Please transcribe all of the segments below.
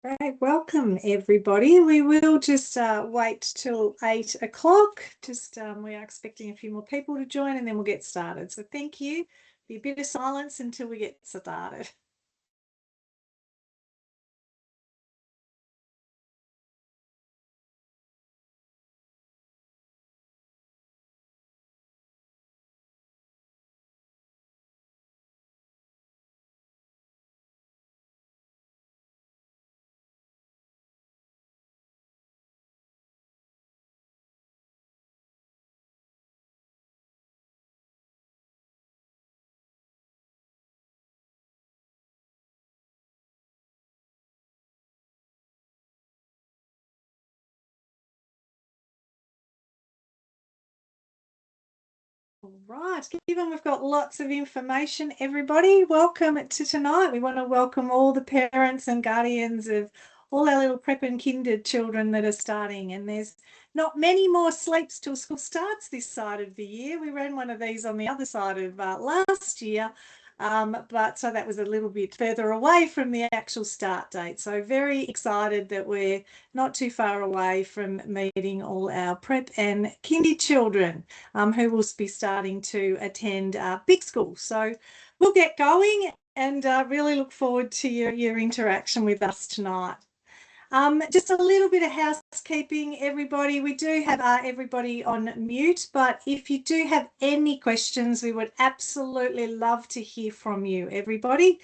Right, welcome everybody. We will just wait till 8 o'clock. We are expecting a few more people to join and then we'll get started. So thank you. Be a bit of silence until we get started. All right, given we've got lots of information, everybody, welcome to tonight. We want to welcome all the parents and guardians of all our little prep and kinder children that are starting. And there's not many more sleeps till school starts this side of the year. We ran one of these on the other side of last year, but so that was a little bit further away from the actual start date. So very excited that we're not too far away from meeting all our prep and kindy children who will be starting to attend big school. So we'll get going and really look forward to your interaction with us tonight. Just a little bit of housekeeping, everybody. We do have everybody on mute, but if you do have any questions, we would absolutely love to hear from you, everybody.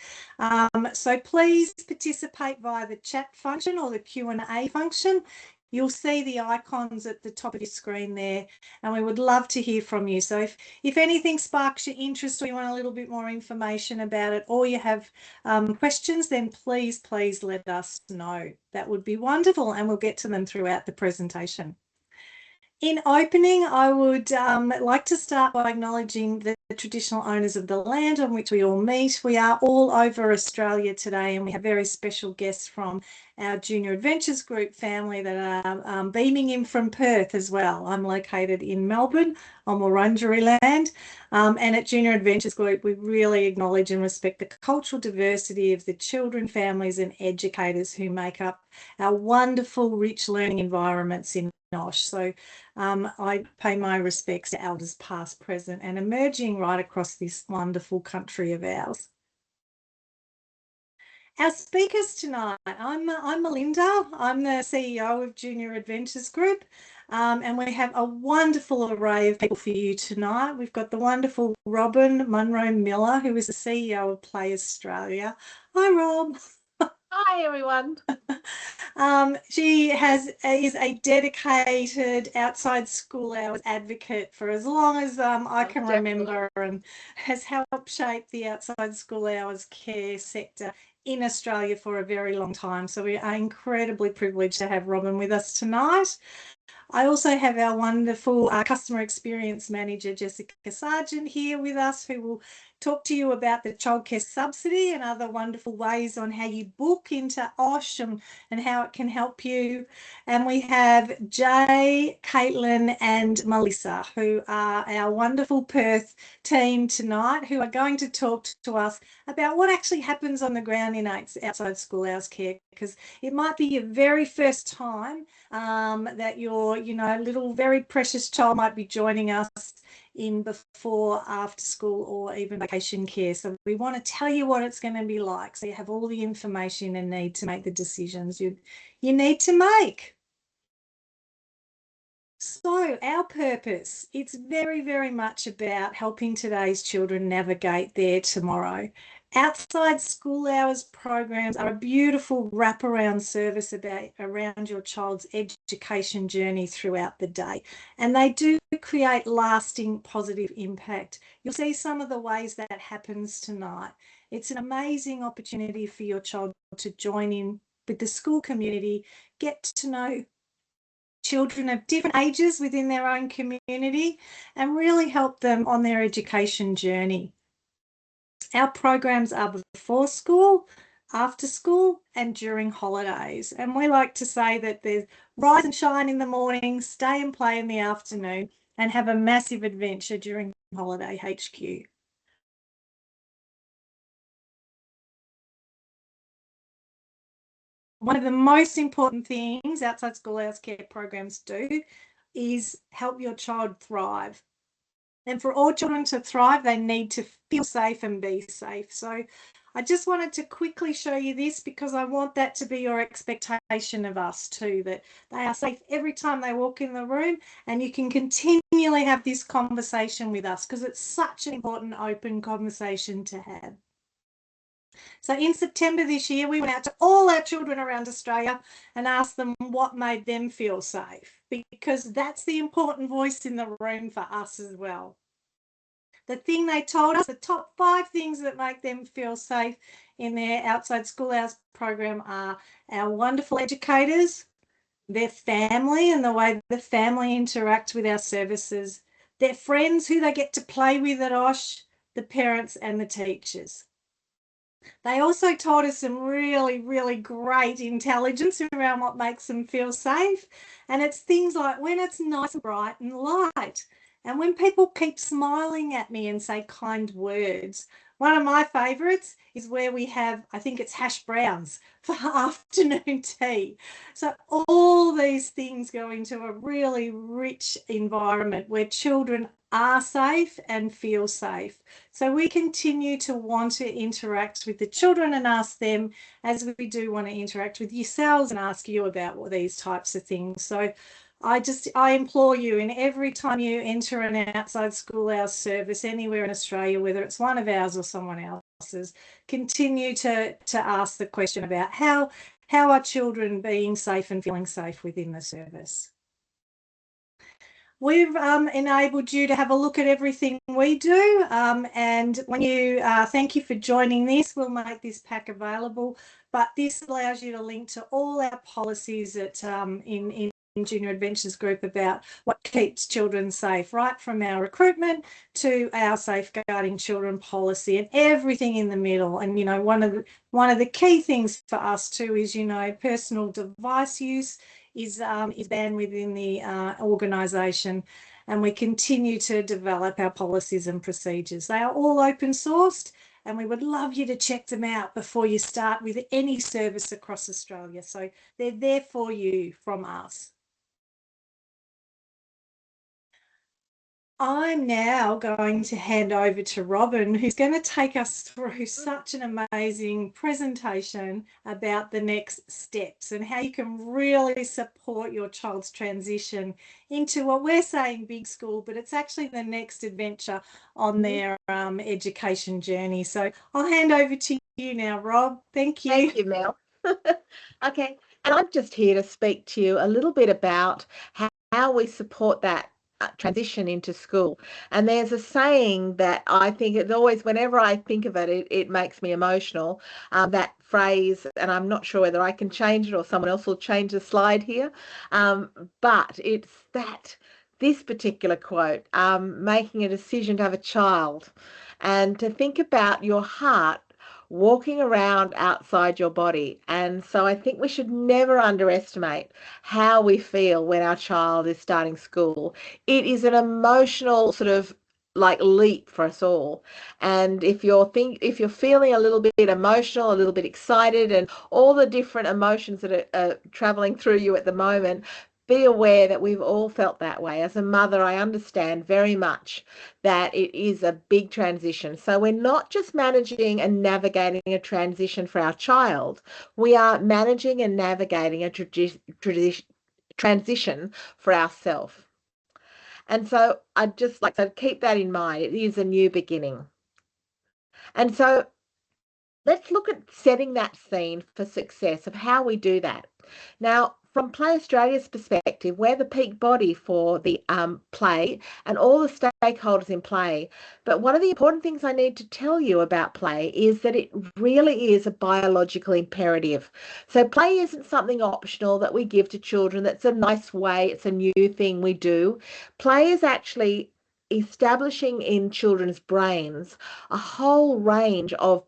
So please participate via the chat function or the Q&A function. You'll see the icons at the top of your screen there, and we would love to hear from you. So if anything sparks your interest or you want a little bit more information about it, or you have questions, then please let us know. That would be wonderful, and we'll get to them throughout the presentation. In opening, I would like to start by acknowledging the traditional owners of the land on which we all meet. We are all over Australia today, and we have very special guests from our Junior Adventures Group family that are beaming in from Perth as well. I'm located in Melbourne on Wurundjeri land, and at Junior Adventures Group, we really acknowledge and respect the cultural diversity of the children, families and educators who make up our wonderful, rich learning environments in Nosh. So I pay my respects to elders past, present and emerging right across this wonderful country of ours. Our speakers tonight, I'm Melinda. I'm the CEO of Junior Adventures Group, and we have a wonderful array of people for you tonight. We've got the wonderful Robin Munro Miller, who is the CEO of Play Australia. Hi, Rob. Hi, everyone. She is a dedicated outside school hours advocate for as long as I can remember, and has helped shape the outside school hours care sector in Australia for a very long time. So we are incredibly privileged to have Robin with us tonight. I also have our wonderful customer experience manager, Jessica Sargent, here with us, who will talk to you about the childcare subsidy and other wonderful ways on how you book into OSH and how it can help you. And we have Jay, Caitlin and Melissa, who are our wonderful Perth team tonight, who are going to talk to us about what actually happens on the ground in outside school hours care, because it might be your very first time that your little very precious child might be joining us in before, after school or even vacation care. So we want to tell you what it's going to be like, so you have all the information you need to make the decisions you need to make. So our purpose, it's very much about helping today's children navigate their tomorrow. Outside school hours programs are a beautiful wraparound service around your child's education journey throughout the day, and they do create lasting positive impact. You'll see some of the ways that happens tonight. It's an amazing opportunity for your child to join in with the school community, get to know children of different ages within their own community, and really help them on their education journey. Our programs are before school, after school and during holidays, and we like to say that there's rise and shine in the morning, stay and play in the afternoon, and have a massive adventure during holiday HQ. one of the most important things outside school hours care programs do is help your child thrive. And for all children to thrive, they need to feel safe and be safe. So I just wanted to quickly show you this because I want that to be your expectation of us too, that they are safe every time they walk in the room, and you can continually have this conversation with us because it's such an important open conversation to have. So in September this year, we went out to all our children around Australia and asked them what made them feel safe, because that's the important voice in the room for us as well. The thing they told us, the top 5 things that make them feel safe in their outside school hours program are our wonderful educators, their family and the way the family interact with our services, their friends who they get to play with at OSH, the parents and the teachers. They also told us some really, really great intelligence around what makes them feel safe. And it's things like when it's nice and bright and light, and when people keep smiling at me and say kind words. One of my favourites is where we have, I think it's hash browns for afternoon tea. So all these things go into a really rich environment where children are safe and feel safe. So we continue to want to interact with the children and ask them, as we do want to interact with yourselves and ask you about these types of things. So I implore you, in every time you enter an outside school hours service anywhere in Australia, whether it's one of ours or someone else's, continue to ask the question about how are children being safe and feeling safe within the service. We've enabled you to have a look at everything we do, and when you thank you for joining this. We'll make this pack available, but this allows you to link to all our policies at in Junior Adventures Group about what keeps children safe, right from our recruitment to our safeguarding children policy and everything in the middle. And you know, one of the key things for us too is, you know, personal device use is banned within the organisation, and we continue to develop our policies and procedures. They are all open sourced, and we would love you to check them out before you start with any service across Australia. So they're there for you from us. I'm now going to hand over to Robin, who's going to take us through such an amazing presentation about the next steps and how you can really support your child's transition into what we're saying big school, but it's actually the next adventure on their education journey. So I'll hand over to you now, Rob. Thank you. Thank you, Mel. Okay, and I'm just here to speak to you a little bit about how we support that transition into school. And there's a saying that I think it's always, whenever I think of it, it makes me emotional. That phrase, and I'm not sure whether I can change it or someone else will change the slide here, but it's that this particular quote, making a decision to have a child and to think about your heart walking around outside your body. And so I think we should never underestimate how we feel when our child is starting school. It is an emotional sort of like leap for us all. And if you're feeling a little bit emotional, a little bit excited, and all the different emotions that are traveling through you at the moment, be aware that we've all felt that way. As a mother, I understand very much that it is a big transition. So we're not just managing and navigating a transition for our child, we are managing and navigating a transition for ourselves. And so I'd just like to keep that in mind. It is a new beginning. And so let's look at setting that scene for success of how we do that. Now, from Play Australia's perspective, we're the peak body for the play and all the stakeholders in play. But one of the important things I need to tell you about play is that it really is a biological imperative. So play isn't something optional that we give to children. That's a nice way. It's a new thing we do. Play is actually establishing in children's brains a whole range of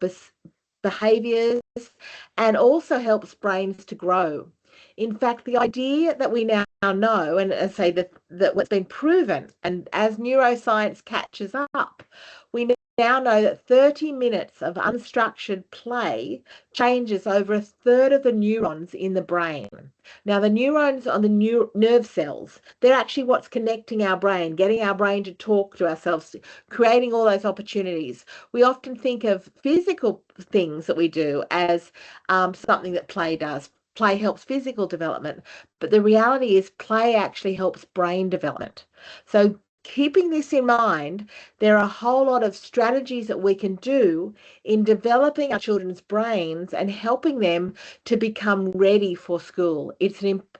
behaviors and also helps brains to grow. In fact, the idea that we now know, and say that what's been proven, and as neuroscience catches up, we now know that 30 minutes of unstructured play changes over a third of the neurons in the brain. Now, the neurons on the nerve cells, they're actually what's connecting our brain, getting our brain to talk to ourselves, creating all those opportunities. We often think of physical things that we do as something that play does. Play helps physical development, but the reality is play actually helps brain development. So keeping this in mind, there are a whole lot of strategies that we can do in developing our children's brains and helping them to become ready for school.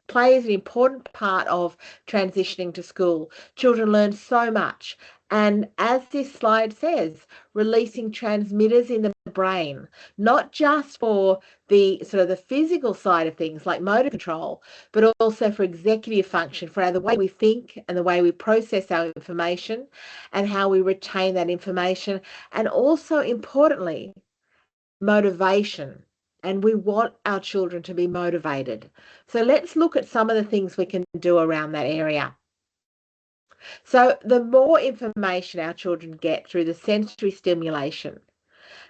Play is an important part of transitioning to school. Children learn so much. And as this slide says, releasing transmitters in the brain, not just for the sort of the physical side of things like motor control, but also for executive function, for the way we think and the way we process our information and how we retain that information. And also, importantly, motivation. And we want our children to be motivated. So let's look at some of the things we can do around that area. So the more information our children get through the sensory stimulation,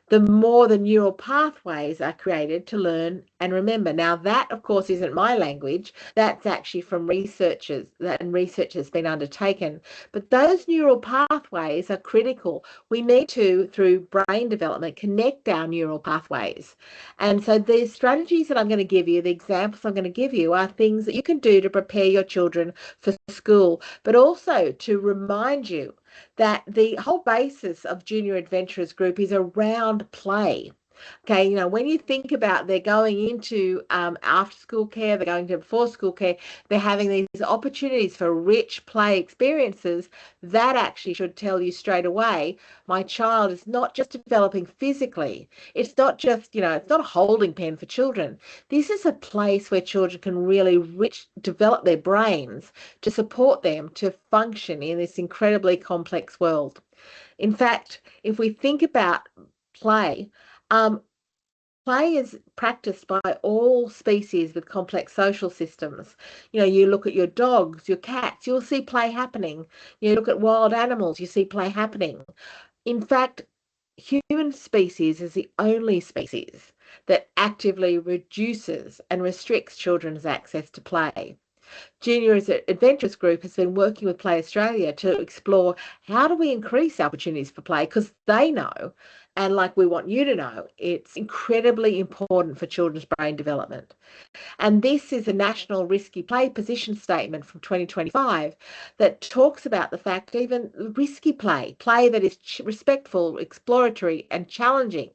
the more the neural pathways are created to learn and remember. Now, that, of course, isn't my language. That's actually from researchers, and research has been undertaken. But those neural pathways are critical. We need to, through brain development, connect our neural pathways. And so the strategies that I'm going to give you, the examples I'm going to give you, are things that you can do to prepare your children for school, but also to remind you that the whole basis of Junior Adventurers Group is around play. Okay, you know, when you think about they're going into after school care, they're going to before school care, they're having these opportunities for rich play experiences, that actually should tell you straight away, my child is not just developing physically. It's not just, you know, it's not a holding pen for children. This is a place where children can really develop their brains to support them to function in this incredibly complex world. In fact, if we think about play, play is practiced by all species with complex social systems. You know, you look at your dogs, your cats, you'll see play happening. You look at wild animals, you see play happening. In fact, human species is the only species that actively reduces and restricts children's access to play. Junior Adventurers Group has been working with Play Australia to explore how do we increase opportunities for play, because they know, and like we want you to know, it's incredibly important for children's brain development. And this is a National Risky Play Position Statement from 2025 that talks about the fact even risky play, play that is respectful, exploratory and challenging,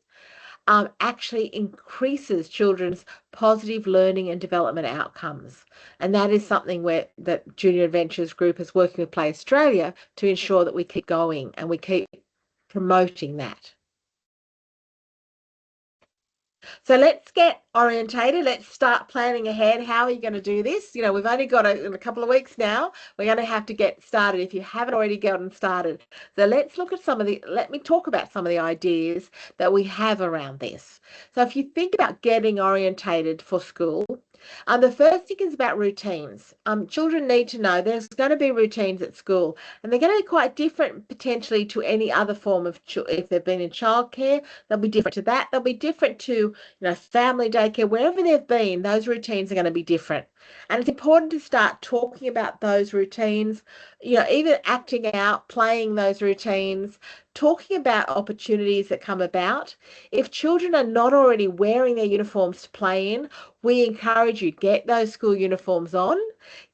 actually increases children's positive learning and development outcomes. And that is something where that Junior Adventures Group is working with Play Australia to ensure that we keep going and we keep promoting that. So let's get orientated. Let's start planning ahead. How are you going to do this? You know, we've only got in a couple of weeks now. We're going to have to get started if you haven't already gotten started. So let's look at let me talk about some of the ideas that we have around this. So if you think about getting orientated for school, the first thing is about routines. Children need to know there's going to be routines at school, and they're going to be quite different potentially to any other form of if they've been in childcare, they'll be different to that. They'll be different to, you know, family daycare, wherever they've been. Those routines are going to be different, and it's important to start talking about those routines. You know, even acting out, playing those routines, talking about opportunities that come about. If children are not already wearing their uniforms to play in, we encourage you, get those school uniforms on,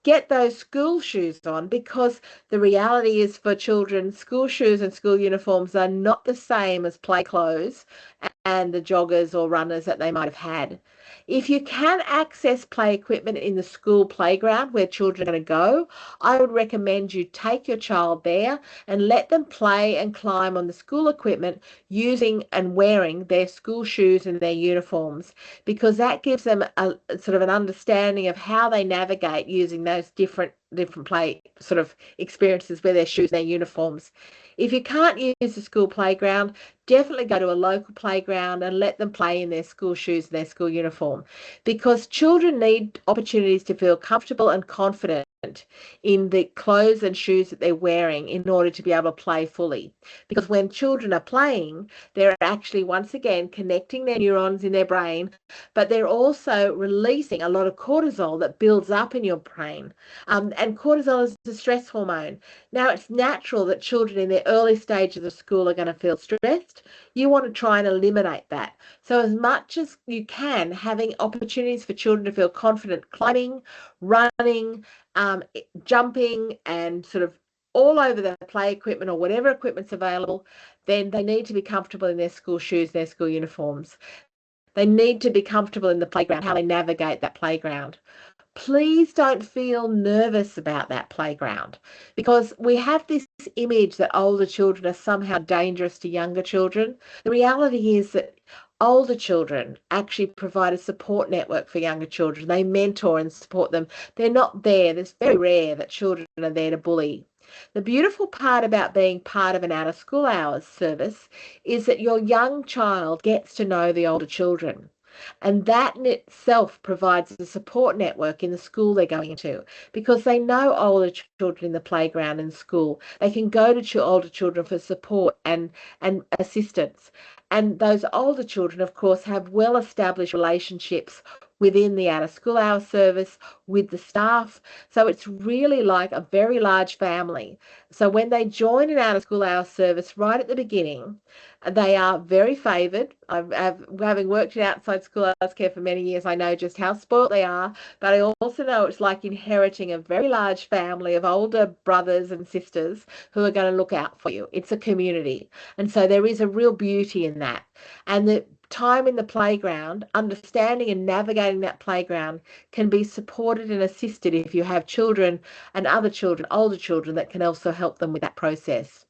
get those school shoes on, because the reality is for children, school shoes and school uniforms are not the same as play clothes and the joggers or runners that they might have had. If you can access play equipment in the school playground where children are going to go, I would recommend you take your child there and let them play and climb on the school equipment using and wearing their school shoes and their uniforms, because that gives them a sort of an understanding of how they navigate using those different play sort of experiences with their shoes and their uniforms. If you can't use the school playground, definitely go to a local playground and let them play in their school shoes and their school uniform, because children need opportunities to feel comfortable and confident in the clothes and shoes that they're wearing in order to be able to play fully. Because when children are playing, they're actually once again connecting their neurons in their brain, but they're also releasing a lot of cortisol that builds up in your brain. And cortisol is a stress hormone. Now, it's natural that children in their early stages of school are going to feel stressed. You want to try and eliminate that. So as much as you can, having opportunities for children to feel confident climbing, running, jumping, and sort of all over the play equipment or whatever equipment's available, then they need to be comfortable in their school shoes, their school uniforms. They need to be comfortable in the playground, how they navigate that playground. Please don't feel nervous about that playground, because we have this image that older children are somehow dangerous to younger children. The reality is that older children actually provide a support network for younger children. They mentor and support them. They're not there. It's very rare that children are there to bully. The beautiful part about being part of an out of school hours service is that your young child gets to know the older children. And that in itself provides a support network in the school they're going into, because they know older children in the playground and school. They can go to older children for support and assistance. And those older children, of course, have well-established relationships within the out of school hour service with the staff. So it's really like a very large family. So when they join an out of school hour service right at the beginning, they are very favoured. Having worked in outside school hours care for many years, I know just how spoilt they are, but I also know it's like inheriting a very large family of older brothers and sisters who are going to look out for you. It's a community. And so there is a real beauty in that. And the time in the playground, understanding and navigating that playground, can be supported and assisted if you have children and other children, older children, that can also help them with that process.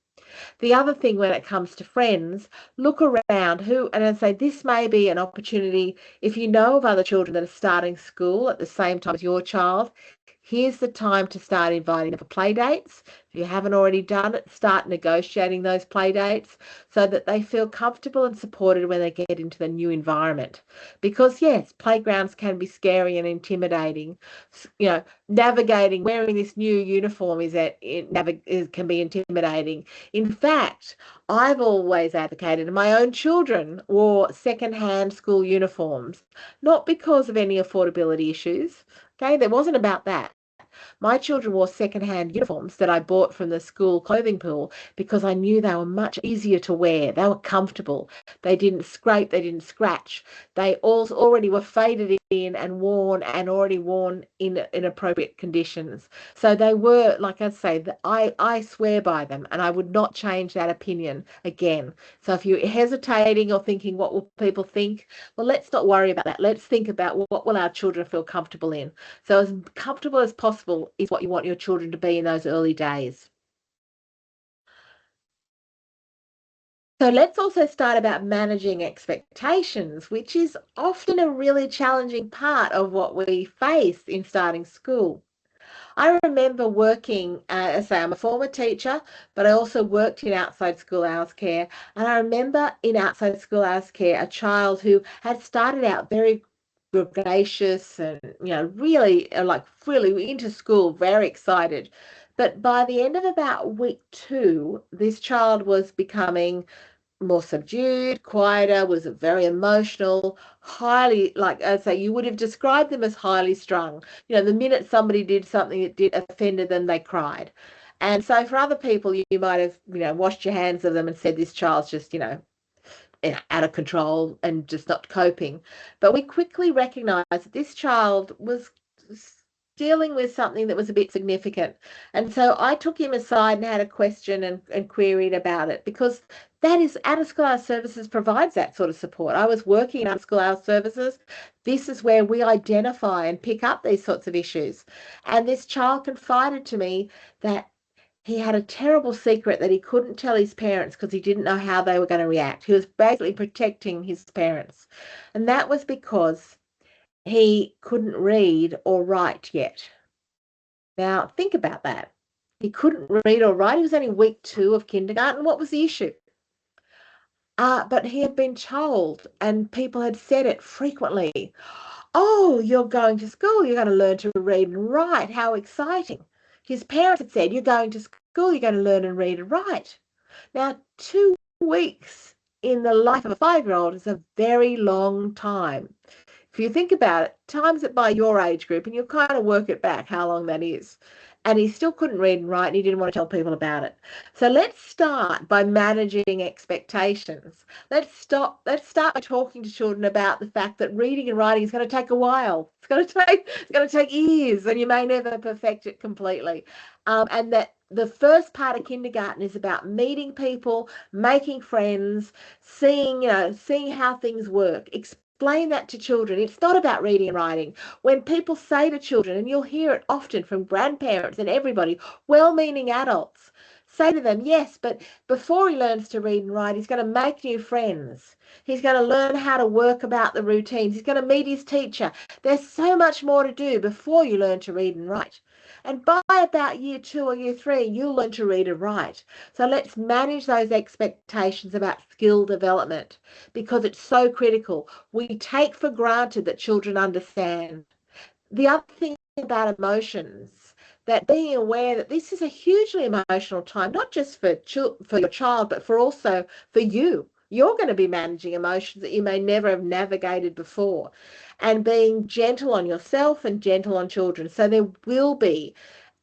The other thing when it comes to friends, look around and I say this may be an opportunity if you know of other children that are starting school at the same time as your child. Here's the time to start inviting them for play dates. If you haven't already done it, start negotiating those play dates so that they feel comfortable and supported when they get into the new environment. Because yes, playgrounds can be scary and intimidating. Navigating, wearing this new uniform can be intimidating. In fact, I've always advocated, and my own children wore second-hand school uniforms, not because of any affordability issues. Okay, there wasn't about that. My children wore second-hand uniforms that I bought from the school clothing pool because I knew they were much easier to wear. They were comfortable. They didn't scrape. They didn't scratch. They all already were faded in and already worn in inappropriate conditions. So they were, like I say, I swear by them, and I would not change that opinion again. So if you're hesitating or thinking, what will people think? Well, let's not worry about that. Let's think about what will our children feel comfortable in. So as comfortable as possible is what you want your children to be in those early days. So let's also start about managing expectations, which is often a really challenging part of what we face in starting school. I remember working, as I say, I'm a former teacher, but I also worked in outside school hours care. And I remember in outside school hours care, a child who had started out very gregarious and, really really into school, very excited. But by the end of about week 2, this child was becoming more subdued, quieter, was very emotional, highly, like I say, you would have described them as highly strung. The minute somebody did something that offended them, they cried. And so for other people, you might have, washed your hands of them and said, this child's just, out of control and just not coping. But we quickly recognized that this child was dealing with something that was a bit significant. And so I took him aside and had a question and queried about it, because that is, out of school hour services provides that sort of support. I was working in out of school hour services. This is where we identify and pick up these sorts of issues. And this child confided to me that he had a terrible secret that he couldn't tell his parents because he didn't know how they were going to react. He was basically protecting his parents. And that was because he couldn't read or write yet. Now, think about that. He couldn't read or write. He was only week 2 of kindergarten. What was the issue? But he had been told, and people had said it frequently, oh, you're going to school, you're going to learn to read and write. How exciting. his parents had said, you're going to school, you're going to learn and read and write. Now, 2 weeks in the life of a 5-year-old is a very long time. If you think about it, times it by your age group and you'll kind of work it back how long that is. And he still couldn't read and write and he didn't want to tell people about it. So let's start by managing expectations. Let's start by talking to children about the fact that reading and writing is going to take a while. It's going to take years and you may never perfect it completely. And that the first part of kindergarten is about meeting people, making friends, seeing how things work. Explain that to children. It's not about reading and writing. When people say to children, and you'll hear it often from grandparents and everybody, well-meaning adults, say to them, yes, but before he learns to read and write, he's going to make new friends. He's going to learn how to work about the routines. He's going to meet his teacher. There's so much more to do before you learn to read and write. And by about year 2 or year 3, you'll learn to read and write. So let's manage those expectations about skill development because it's so critical. We take for granted that children understand. The other thing about emotions, that being aware that this is a hugely emotional time, not just for your child, but also for you. You're going to be managing emotions that you may never have navigated before, and being gentle on yourself and gentle on children. So there will be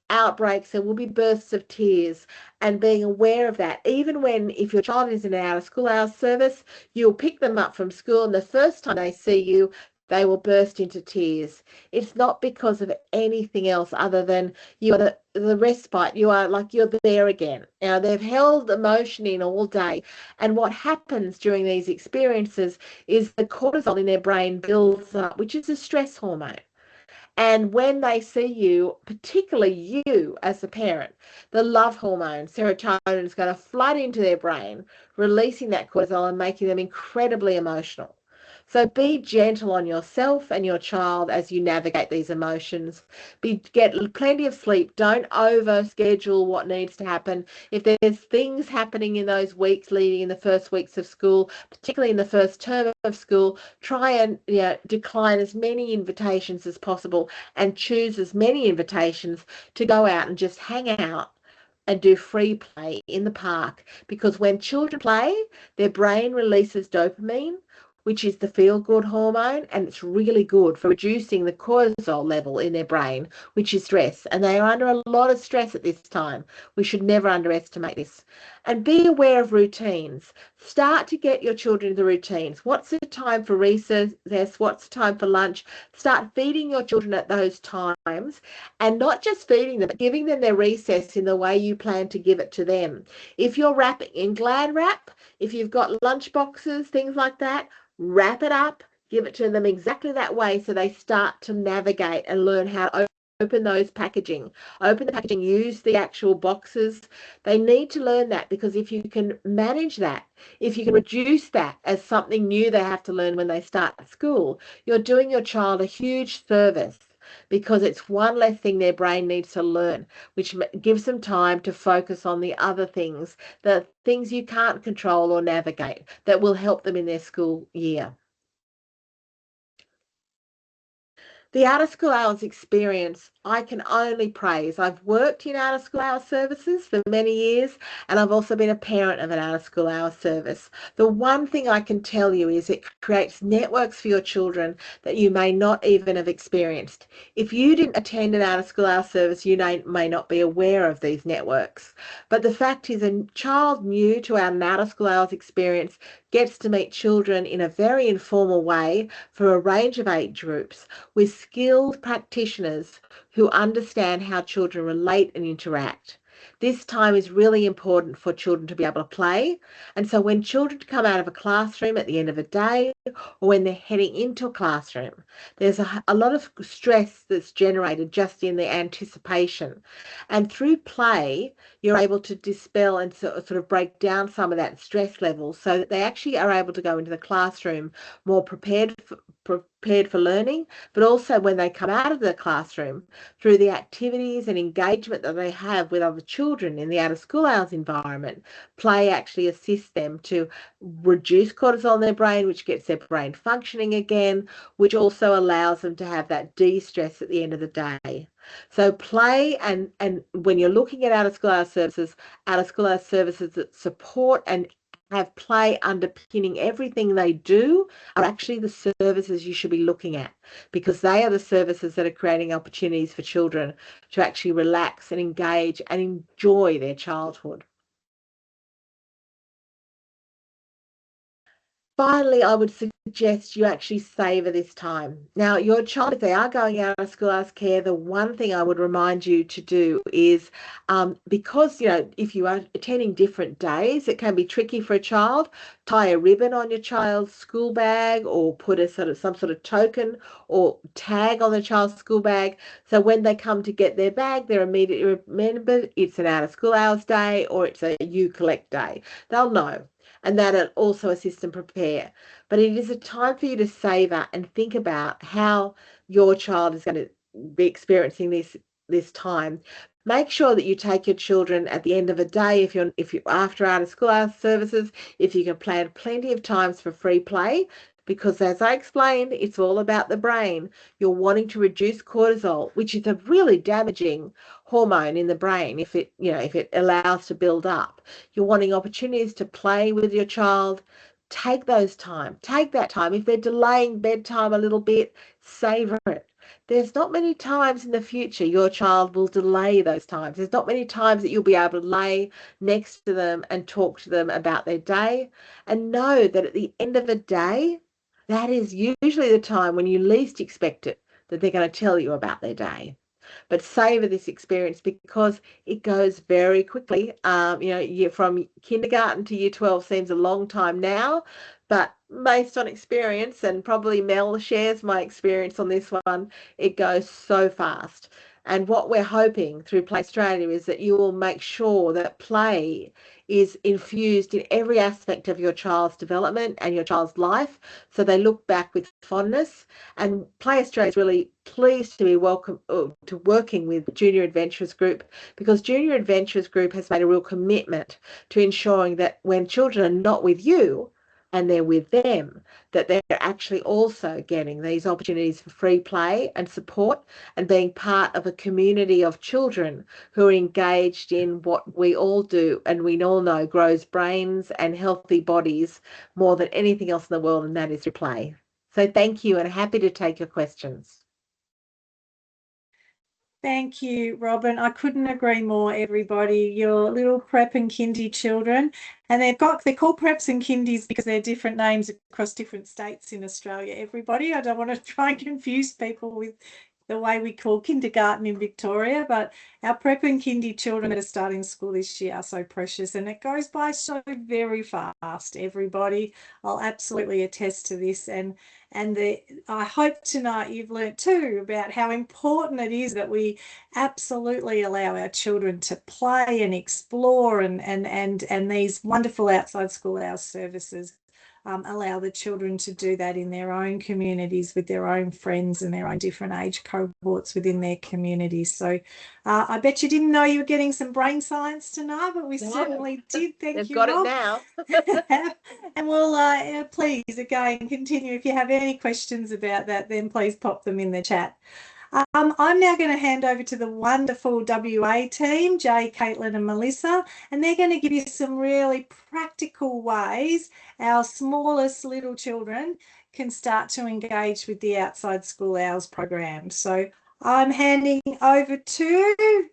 outbreaks, there will be bursts of tears, and being aware of that. Even when, if your child is in an out of school hours service, you'll pick them up from school and the first time they see you, they will burst into tears. It's not because of anything else other than you are the respite. You are like you're there again. Now, they've held emotion in all day. And what happens during these experiences is the cortisol in their brain builds up, which is a stress hormone. And when they see you, particularly you as a parent, the love hormone, serotonin, is going to flood into their brain, releasing that cortisol and making them incredibly emotional. So be gentle on yourself and your child as you navigate these emotions. Get plenty of sleep. Don't over schedule what needs to happen. If there's things happening in those weeks leading in the first weeks of school, particularly in the first term of school, try and decline as many invitations as possible and choose as many invitations to go out and just hang out and do free play in the park, because when children play, their brain releases dopamine, which is the feel-good hormone, and it's really good for reducing the cortisol level in their brain, which is stress. And they are under a lot of stress at this time. We should never underestimate this. And be aware of routines. Start to get your children into routines. What's the time for recess? What's the time for lunch? Start feeding your children at those times, and not just feeding them, but giving them their recess in the way you plan to give it to them. If you're wrapping in Glad wrap, if you've got lunch boxes, things like that, wrap it up, give it to them exactly that way so they start to navigate and learn how to open those packaging. Open the packaging, use the actual boxes. They need to learn that, because if you can manage that, if you can reduce that as something new they have to learn when they start school, you're doing your child a huge service, because it's one less thing their brain needs to learn, which gives them time to focus on the other things, the things you can't control or navigate, that will help them in their school year. The out of school hours experience, I can only praise. I've worked in out of school hours services for many years, and I've also been a parent of an out of school hours service. The one thing I can tell you is it creates networks for your children that you may not even have experienced. If you didn't attend an out of school hours service, you may not be aware of these networks. But the fact is, a child new to an out of school hours experience gets to meet children in a very informal way for a range of age groups, with skilled practitioners who understand how children relate and interact. This time is really important for children to be able to play. And so when children come out of a classroom at the end of a day, or when they're heading into a classroom, there's a lot of stress that's generated just in the anticipation. And through play, you're able to dispel and sort of break down some of that stress level so that they actually are able to go into the classroom more prepared for learning, but also when they come out of the classroom, through the activities and engagement that they have with other children in the out of school hours environment, play actually assists them to reduce cortisol in their brain, which gets their brain functioning again, which also allows them to have that de-stress at the end of the day. So play and when you're looking at out of school hours services that support and have play underpinning everything they do are actually the services you should be looking at, because they are the services that are creating opportunities for children to actually relax and engage and enjoy their childhood. Finally, I would suggest you actually savor this time. Now, your child, if they are going out of school hours care, the one thing I would remind you to do is because, if you are attending different days, it can be tricky for a child. Tie a ribbon on your child's school bag or put some sort of token or tag on the child's school bag. So when they come to get their bag, they're immediately remembered it's an out of school hours day or it's a you collect day. They'll know, and that'll also assist and prepare. But it is a time for you to savor and think about how your child is going to be experiencing this time. Make sure that you take your children at the end of a day, if you're after out of school hours services, if you can plan plenty of times for free play, because as I explained, it's all about the brain. You're wanting to reduce cortisol, which is a really damaging hormone in the brain if it allows to build up. You're wanting opportunities to play with your child. Take that time. If they're delaying bedtime a little bit, savor it. There's not many times in the future your child will delay those times. There's not many times that you'll be able to lay next to them and talk to them about their day. And know that at the end of a day, that is usually the time when you least expect it, that they're going to tell you about their day. But savor this experience because it goes very quickly. From kindergarten to year 12 seems a long time now, but based on experience, and probably Mel shares my experience on this one, it goes so fast. And what we're hoping through Play Australia is that you will make sure that play is infused in every aspect of your child's development and your child's life, so they look back with fondness. And Play Australia is really pleased to be to working with Junior Adventurers Group, because Junior Adventurers Group has made a real commitment to ensuring that when children are not with you and they're with them, that they're actually also getting these opportunities for free play and support and being part of a community of children who are engaged in what we all do and we all know grows brains and healthy bodies more than anything else in the world, and that is through play. So thank you, and happy to take your questions. Thank you, Robin. I couldn't agree more, everybody. Your little prep and kindy children, and they're called preps and kindies because they're different names across different states in Australia. Everybody, I don't want to try and confuse people with the way we call kindergarten in Victoria, but our prep and kindy children that are starting school this year are so precious, and it goes by so very fast, everybody. I'll absolutely attest to this. I hope tonight you've learnt too about how important it is that we absolutely allow our children to play and explore, and these wonderful outside school hours services allow the children to do that in their own communities with their own friends and their own different age cohorts within their communities. So I bet you didn't know you were getting some brain science tonight, but we certainly did. Thank you, Got Rob. it now. And we'll please again continue. If you have any questions about that, then please pop them in the chat. I'm now going to hand over to the wonderful WA team, Jay, Caitlin and Melissa, and they're going to give you some really practical ways our smallest little children can start to engage with the outside school hours program. So I'm handing over to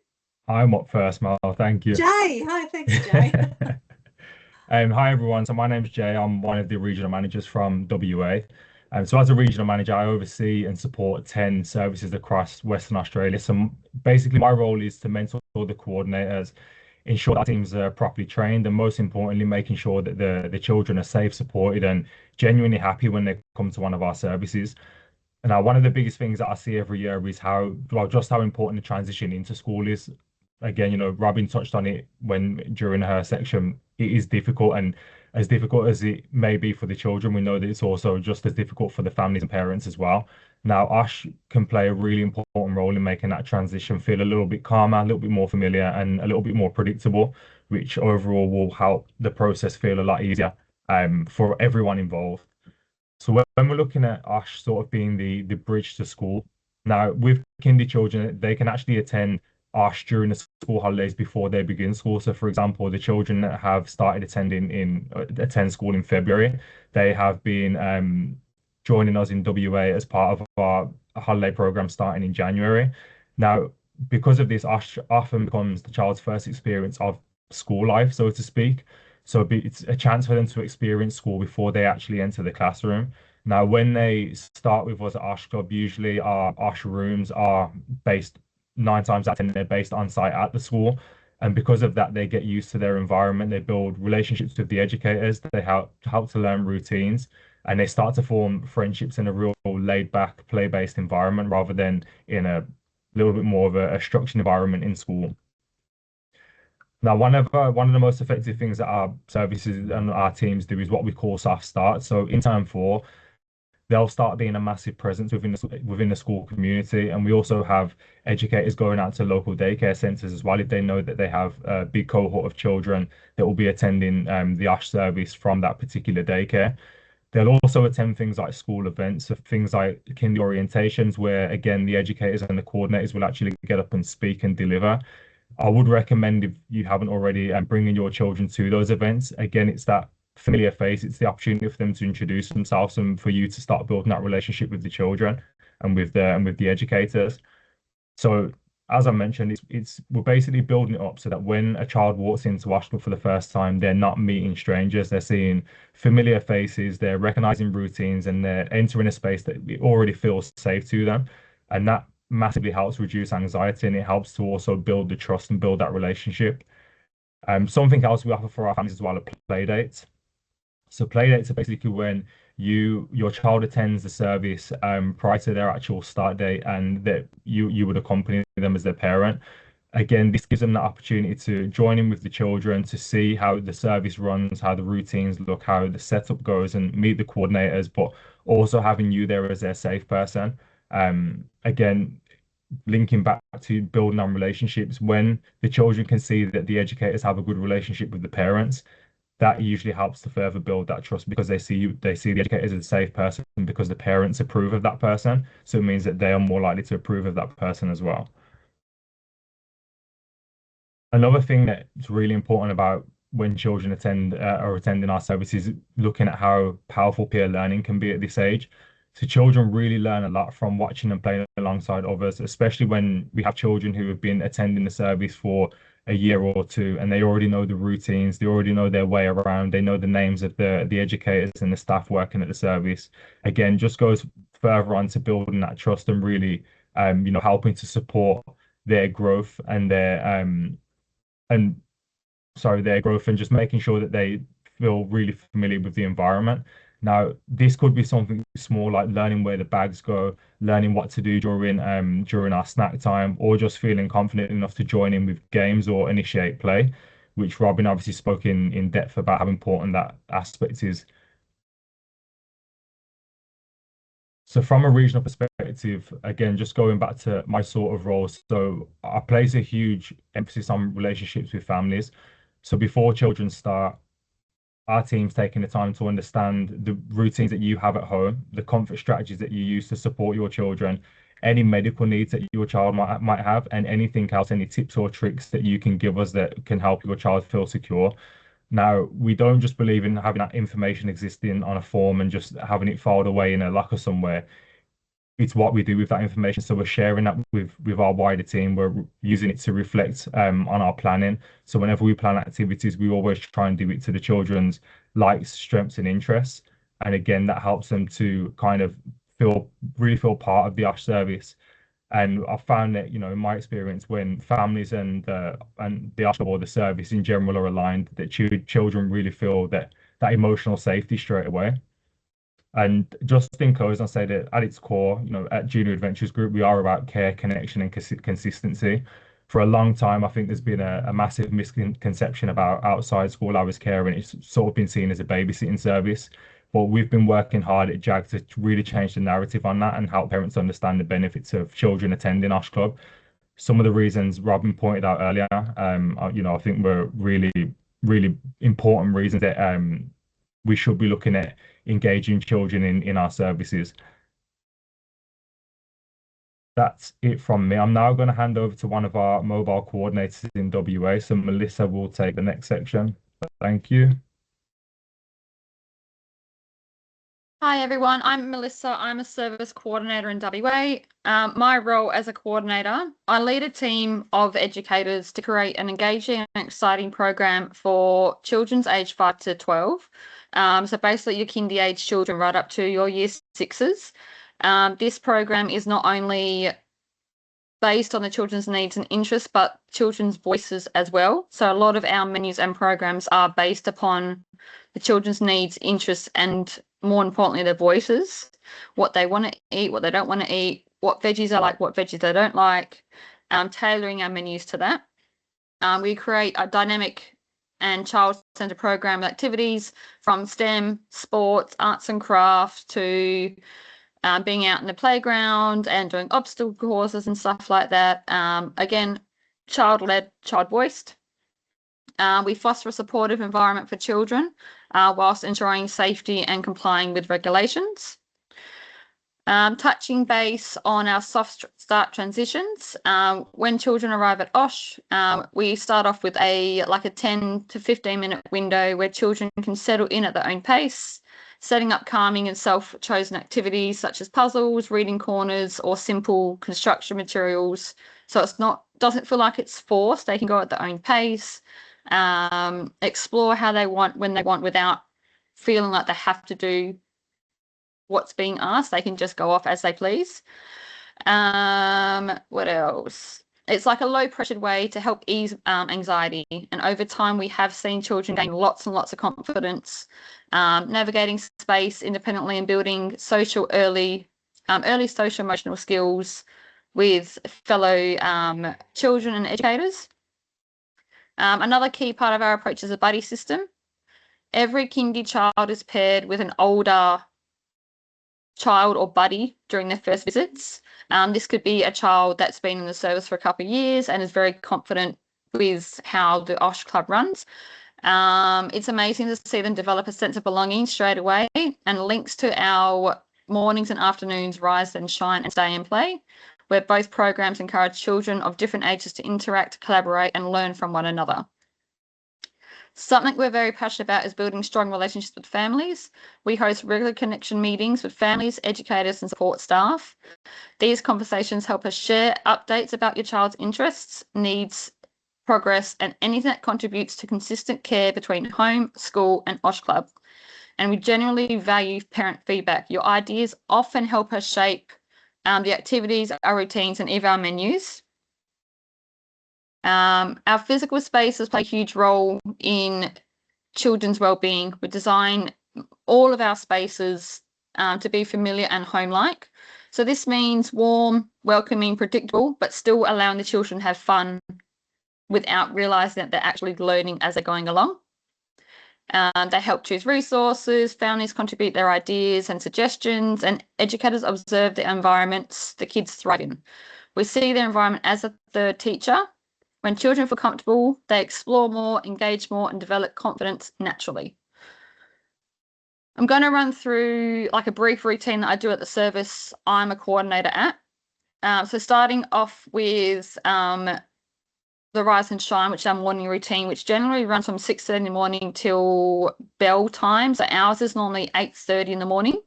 I'm up first, Mel. Thank you. Jay. Hi, thanks, Jay. Hi everyone. So my name's Jay. I'm one of the regional managers from WA. So as a regional manager, I oversee and support 10 services across Western Australia. So basically my role is to mentor the coordinators, ensure that our teams are properly trained, and most importantly, making sure that the children are safe, supported, and genuinely happy when they come to one of our services. And now one of the biggest things that I see every year is just how important the transition into school is. Again, Robin touched on it during her section. It is difficult, and as difficult as it may be for the children, we know that it's also just as difficult for the families and parents as well. Now, Ash can play a really important role in making that transition feel a little bit calmer, a little bit more familiar, and a little bit more predictable, which overall will help the process feel a lot easier for everyone involved. So when we're looking at Ash sort of being the bridge to school, Now, with kindy children, they can actually attend ARSH during the school holidays before they begin school. So, for example, the children that have started attend school in February, they have been joining us in WA as part of our holiday program starting in January. Now, because of this, ARSH often becomes the child's first experience of school life, so to speak. So it's a chance for them to experience school before they actually enter the classroom. Now, when they start with us at Osh Club, usually our Osh rooms are based 9 times out of 10, they're based on site at the school. And because of that, they get used to their environment. They build relationships with the educators. They help to learn routines, and they start to form friendships in a real laid back, play-based environment rather than in a little bit more of a structured environment in school. Now, one of the most effective things that our services and our teams do is what we call soft start. So in term four, they'll start being a massive presence within the school community. And we also have educators going out to local daycare centres as well if they know that they have a big cohort of children that will be attending the ASH service from that particular daycare. They'll also attend things like school events, so things like kindy orientations, where again the educators and the coordinators will actually get up and speak and deliver. I would recommend, if you haven't already, bringing your children to those events. Again, it's that familiar face. It's the opportunity for them to introduce themselves and for you to start building that relationship with the children and with the educators. So as I mentioned, it's we're basically building it up so that when a child walks into Ashton for the first time, they're not meeting strangers. They're seeing familiar faces, they're recognizing routines, and they're entering a space that already feels safe to them. And that massively helps reduce anxiety, and it helps to also build the trust and build that relationship. Something else we offer for our families as well are play dates. So play dates are basically when your child attends the service prior to their actual start date, and that you would accompany them as their parent. Again, this gives them the opportunity to join in with the children, to see how the service runs, how the routines look, how the setup goes, and meet the coordinators, but also having you there as their safe person. Again, linking back to building on relationships, when the children can see that the educators have a good relationship with the parents, that usually helps to further build that trust because they see the educators as a safe person because the parents approve of that person. So it means that they are more likely to approve of that person as well. Another thing that's really important about when children attend or attending our services, looking at how powerful peer learning can be at this age. So children really learn a lot from watching and playing alongside others, especially when we have children who have been attending the service for a year or two, and they already know the routines, they already know their way around, they know the names of the educators and the staff working at the service. Again, just goes further on to building that trust and really, helping to support their growth and their growth, and just making sure that they feel really familiar with the environment. Now, this could be something small like learning where the bags go, learning what to do during our snack time, or just feeling confident enough to join in with games or initiate play, which Robin obviously spoke in depth about how important that aspect is. So from a regional perspective, again, just going back to my sort of role, so I place a huge emphasis on relationships with families. So before children start, our team's taking the time to understand the routines that you have at home, the comfort strategies that you use to support your children, any medical needs that your child might have, and anything else, any tips or tricks that you can give us that can help your child feel secure. Now, we don't just believe in having that information existing on a form and just having it filed away in a locker somewhere. It's what we do with that information. So we're sharing that with our wider team. We're using it to reflect on our planning. So whenever we plan activities, we always try and do it to the children's likes, strengths, and interests. And again, that helps them to kind of really feel part of the ASH service. And I found that, in my experience, when families and the ASH or the service in general are aligned, that children really feel that emotional safety straight away. And just in closing, I'll say that at its core, at Junior Adventures Group, we are about care, connection, and consistency. For a long time, I think there's been a massive misconception about outside school hours care, and it's sort of been seen as a babysitting service. But we've been working hard at JAG to really change the narrative on that and help parents understand the benefits of children attending Osh Club. Some of the reasons Robin pointed out earlier, I think were really, really important reasons that we should be looking at, engaging children in our services. that's it from me. I'm now going to hand over to one of our mobile coordinators in WA. So Melissa will take the next section. Thank you. Hi everyone, I'm Melissa. I'm a service coordinator in WA. My role as a coordinator, I lead a team of educators to create an engaging and exciting program for children's aged 5 to 12. So basically your kindy age children right up to your year sixes. This program is not only based on the children's needs and interests, but children's voices as well. So a lot of our menus and programs are based upon the children's needs, interests, and more importantly, their voices, what they want to eat, what they don't want to eat, what veggies they like, what veggies they don't like, tailoring our menus to that. We create a dynamic and child-centered program activities from STEM, sports, arts and crafts to being out in the playground and doing obstacle courses and stuff like that. Again, child-led, child-voiced. We foster a supportive environment for children whilst ensuring safety and complying with regulations. Touching base on our soft start transitions. When children arrive at OSH, we start off with a 10 to 15 minute window where children can settle in at their own pace, setting up calming and self-chosen activities such as puzzles, reading corners, or simple construction materials. So doesn't feel like it's forced. They can go at their own pace, explore how they want, when they want, without feeling like they have to do what's being asked. They can just go off as they please. What else? It's like a low-pressured way to help ease anxiety. And over time, we have seen children gain lots and lots of confidence, navigating space independently and building early social emotional skills with fellow children and educators. Another key part of our approach is a buddy system. Every kindy child is paired with an older child or buddy during their first visits. This could be a child that's been in the service for a couple of years and is very confident with how the OSH club runs. It's amazing to see them develop a sense of belonging straight away, and links to our mornings and afternoons Rise and Shine and Stay and Play, where both programs encourage children of different ages to interact, collaborate, and learn from one another. Something we're very passionate about is building strong relationships with families. We host regular connection meetings with families, educators, and support staff. These conversations help us share updates about your child's interests, needs, progress, and anything that contributes to consistent care between home, school, and OSH Club. And we generally value parent feedback. Your ideas often help us shape the activities, our routines, and even our menus. Our physical spaces play a huge role in children's well-being. We design all of our spaces to be familiar and home-like. So this means warm, welcoming, predictable, but still allowing the children to have fun without realising that they're actually learning as they're going along. They help choose resources, families contribute their ideas and suggestions, and educators observe the environments the kids thrive in. We see their environment as a third teacher. When children feel comfortable, they explore more, engage more, and develop confidence naturally. I'm going to run through a brief routine that I do at the service I'm a coordinator at. So starting off with the Rise and Shine, which is our morning routine, which generally runs from 6:30 in the morning till bell time. So ours is normally 8:30 in the morning.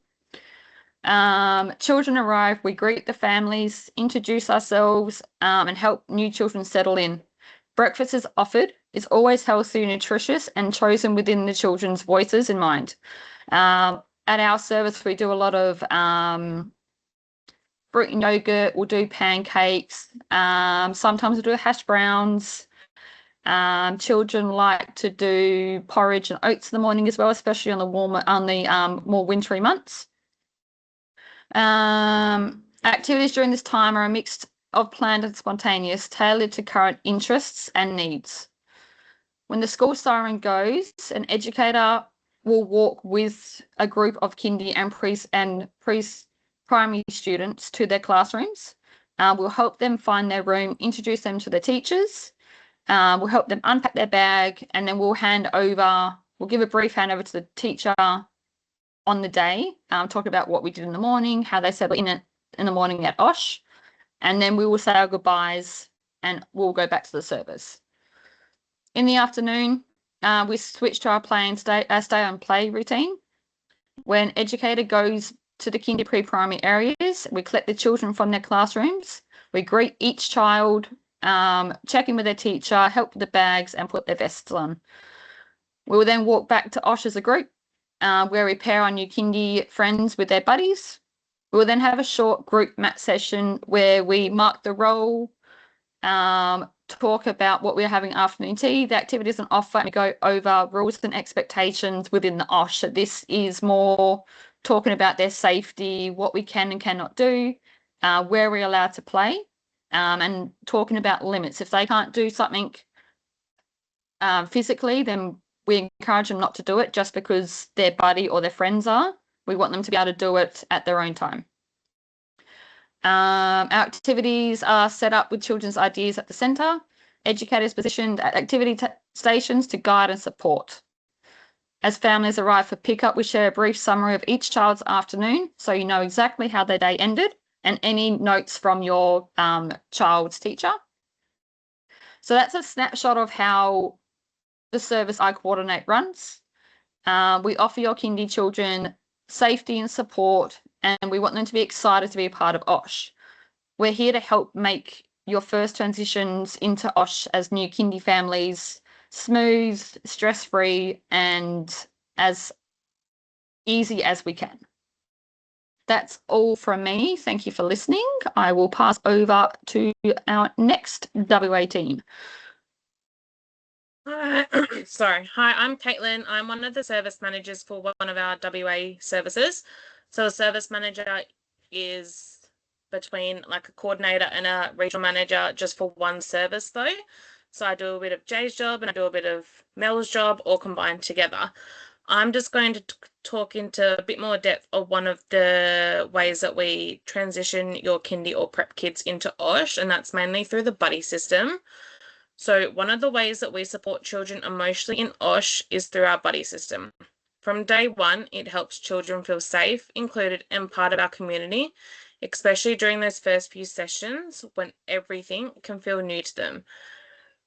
Children arrive, we greet the families, introduce ourselves, and help new children settle in. Breakfast is offered. It's always healthy and nutritious and chosen within the children's voices in mind. At our service, we do a lot of fruit and yogurt. We'll do pancakes. Sometimes we'll do hash browns. Children like to do porridge and oats in the morning as well, especially on the more wintry months. Activities during this time are a mix of planned and spontaneous, tailored to current interests and needs. When the school siren goes, an educator will walk with a group of kindy and primary students to their classrooms. We'll help them find their room, introduce them to the teachers. We'll help them unpack their bag, and then we'll give a brief handover to the teacher on the day, talk about what we did in the morning, how they settled in the morning at OSH. and then we will say our goodbyes and we'll go back to the service. In the afternoon, we switch to our play and stay on play routine. When educator goes to the kindy pre-primary areas, we collect the children from their classrooms. We greet each child, check in with their teacher, help with the bags, and put their vests on. We will then walk back to OSH as a group, where we pair our new kindy friends with their buddies. We will then have a short group mat session where we mark the role, talk about what we're having afternoon tea, the activities on offer, and we go over rules and expectations within the OSH. This is more talking about their safety, what we can and cannot do, where we're allowed to play, and talking about limits. If they can't do something physically, then we encourage them not to do it just because their buddy or their friends are. We want them to be able to do it at their own time. Our activities are set up with children's ideas at the centre, educators positioned at activity stations to guide and support. As families arrive for pickup, we share a brief summary of each child's afternoon so you know exactly how their day ended and any notes from your child's teacher. So that's a snapshot of how the service I coordinate runs. We offer your kindy children safety and support, and we want them to be excited to be a part of OSH. We're here to help make your first transitions into OSH as new kindy families smooth, stress-free, and as easy as we can. That's all from me. Thank you for listening. I will pass over to our next WA team. Sorry. Hi, I'm Caitlin. I'm one of the service managers for one of our WA services. So a service manager is between like a coordinator and a regional manager just for one service though. So I do a bit of Jay's job and I do a bit of Mel's job all combined together. I'm just going to talk into a bit more depth of one of the ways that we transition your kindy or prep kids into OSH, and that's mainly through the buddy system. So one of the ways that we support children emotionally in OSH is through our buddy system. From day one, it helps children feel safe, included, and part of our community, especially during those first few sessions when everything can feel new to them.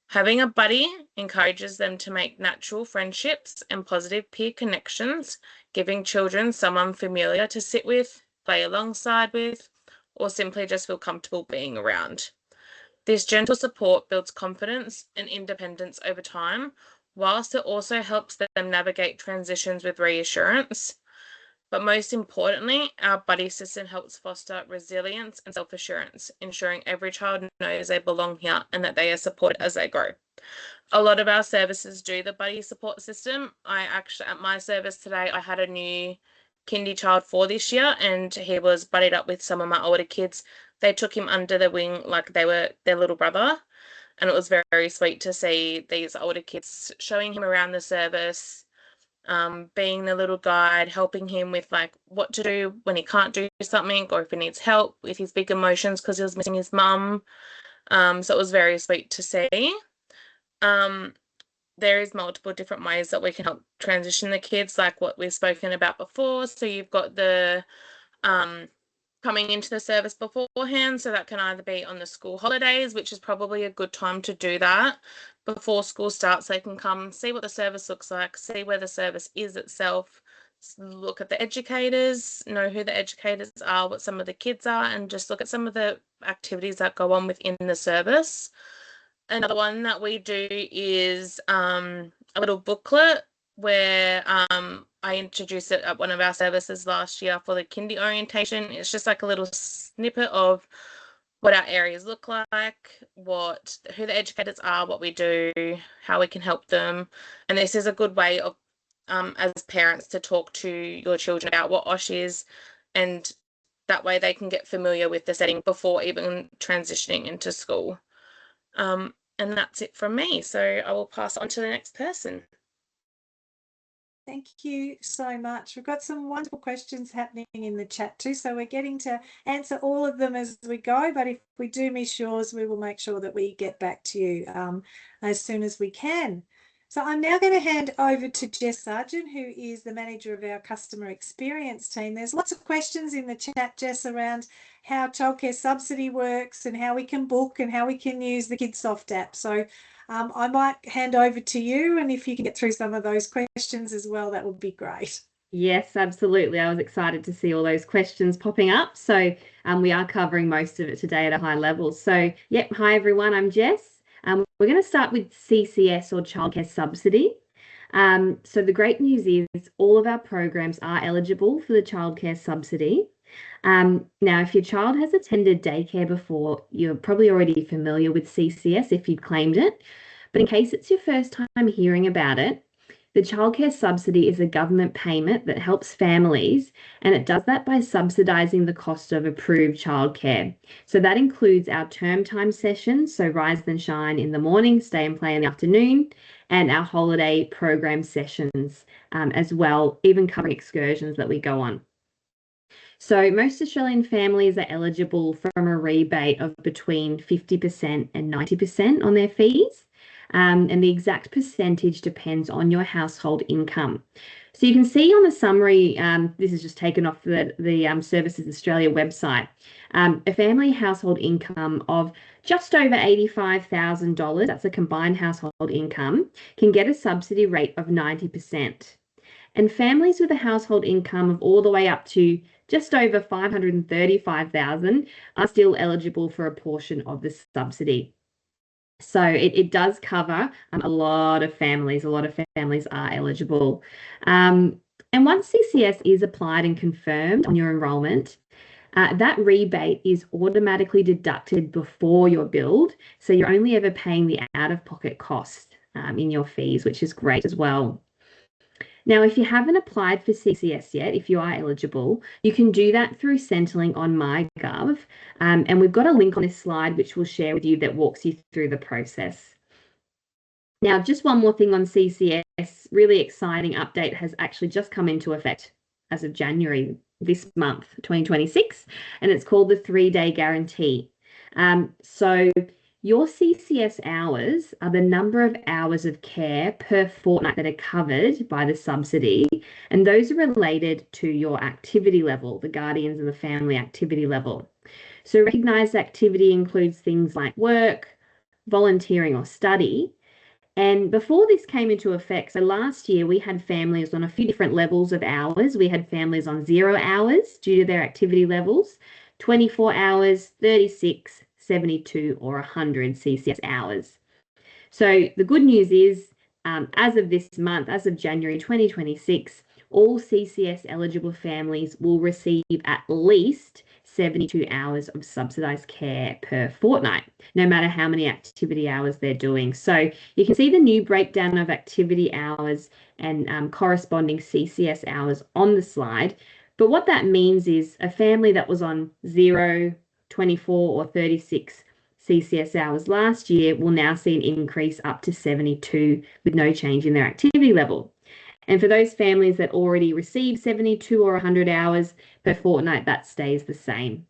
Having a buddy encourages them to make natural friendships and positive peer connections, giving children someone familiar to sit with, play alongside with, or simply just feel comfortable being around. This gentle support builds confidence and independence over time, whilst it also helps them navigate transitions with reassurance. But most importantly, our buddy system helps foster resilience and self-assurance, ensuring every child knows they belong here and that they are supported as they grow. A lot of our services do the buddy support system. At my service today, I had a new kindy child for this year, and he was buddied up with some of my older kids. They took him under their wing like they were their little brother, and it was very, very sweet to see these older kids showing him around the service, being the little guide, helping him with like what to do when he can't do something or if he needs help with his big emotions because he was missing his mum. So it was very sweet to see. There is multiple different ways that we can help transition the kids, like what we've spoken about before. So you've got the coming into the service beforehand, so that can either be on the school holidays, which is probably a good time to do that before school starts. They can come see what the service looks like, see where the service is itself, look at the educators, know who the educators are, what some of the kids are, and just look at some of the activities that go on within the service. Another one that we do is a little booklet where I introduced it at one of our services last year for the kindy orientation. It's just like a little snippet of what our areas look like, who the educators are, what we do, how we can help them. And this is a good way of, as parents, to talk to your children about what OSH is, and that way they can get familiar with the setting before even transitioning into school. And that's it from me. So I will pass on to the next person. Thank you so much. We've got some wonderful questions happening in the chat too, so we're getting to answer all of them as we go, but if we do miss yours, we will make sure that we get back to you as soon as we can. So I'm now going to hand over to Jess Sargent, who is the manager of our customer experience team. There's lots of questions in the chat, Jess, around how childcare subsidy works and how we can book and how we can use the KidSoft app. So I might hand over to you, and if you can get through some of those questions as well, that would be great. Yes, absolutely. I was excited to see all those questions popping up. So we are covering most of it today at a high level. So, yep. Hi, everyone. I'm Jess. We're going to start with CCS or childcare subsidy. So the great news is all of our programs are eligible for the childcare subsidy. Now, if your child has attended daycare before, you're probably already familiar with CCS if you've claimed it. But in case it's your first time hearing about it, the childcare subsidy is a government payment that helps families, and it does that by subsidising the cost of approved childcare. So that includes our term time sessions, so Rise and Shine in the morning, Stay and Play in the afternoon, and our holiday program sessions as well, even covering excursions that we go on. So most Australian families are eligible from a rebate of between 50% and 90% on their fees. And the exact percentage depends on your household income. So you can see on the summary, this is just taken off the Services Australia website, a family household income of just over $85,000, that's a combined household income, can get a subsidy rate of 90%. And families with a household income of all the way up to just over $535,000 are still eligible for a portion of the subsidy. So it does cover a lot of families. A lot of families are eligible. And once CCS is applied and confirmed on your enrolment, that rebate is automatically deducted before your billed. So you're only ever paying the out-of-pocket cost in your fees, which is great as well. Now, if you haven't applied for CCS yet, if you are eligible, you can do that through Centrelink on MyGov. And we've got a link on this slide, which we'll share with you that walks you through the process. Now, just one more thing on CCS, really exciting update has actually just come into effect as of January this month, 2026, and it's called the 3-day guarantee. So your CCS hours are the number of hours of care per fortnight that are covered by the subsidy, and those are related to your activity level, the guardians and the family activity level. So recognised activity includes things like work, volunteering or study. And before this came into effect, so last year we had families on a few different levels of hours. We had families on 0 hours due to their activity levels, 24 hours, 36, 72 or 100 CCS hours. So the good news is, as of this month, as of January 2026, all CCS eligible families will receive at least 72 hours of subsidised care per fortnight, no matter how many activity hours they're doing. So you can see the new breakdown of activity hours and corresponding CCS hours on the slide. But what that means is a family that was on 0, 24 or 36 CCS hours last year will now see an increase up to 72 with no change in their activity level. And for those families that already receive 72 or 100 hours per fortnight, that stays the same.